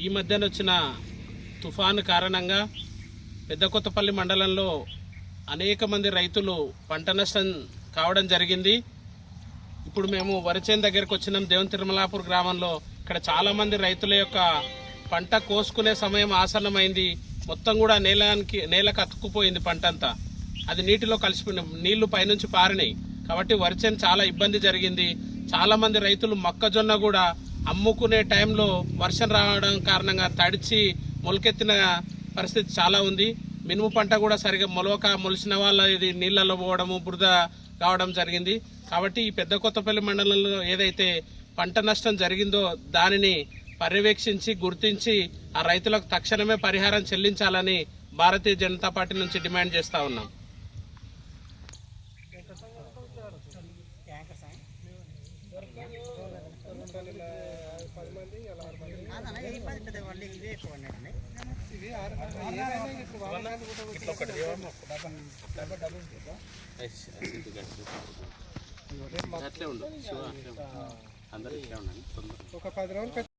ఈ మధ్యన వచ్చిన తుఫాను కారణంగా పెద్దకొత్తపల్లి మండలంలో అనేక మంది రైతులు పంట నష్టం కావడం జరిగింది. ఇప్పుడు మేము వరిచేను దగ్గరకు వచ్చినాం. దేవుని తిరుమలాపూర్ గ్రామంలో ఇక్కడ చాలామంది రైతుల యొక్క పంట కోసుకునే సమయం ఆసన్నమైంది. మొత్తం కూడా నేలకు అతుక్కుపోయింది పంట అంతా. అది నీటిలో కలిసిపోయిన నీళ్లు పైనుంచి పారినాయి కాబట్టి వరిచేను చాలా ఇబ్బంది జరిగింది. చాలామంది రైతులు మొక్కజొన్న కూడా అమ్ముకునే టైంలో వర్షం రావడం కారణంగా తడిచి మొలకెత్తిన పరిస్థితి చాలా ఉంది. మినుము పంట కూడా సరిగా మొలిసిన వాళ్ళ ఇది నీళ్ళలో పోవడము బురద కావడం జరిగింది. కాబట్టి ఈ పెద్దకొత్తపల్లి మండలంలో ఏదైతే పంట నష్టం జరిగిందో దానిని పర్యవేక్షించి గుర్తించి ఆ రైతులకు తక్షణమే పరిహారం చెల్లించాలని భారతీయ జనతా పార్టీ నుంచి డిమాండ్ చేస్తూ ఉన్నాం. అట్లే ఉండు అందరూ ఇట్లే ఉండండి. ఒక 10 రోజులు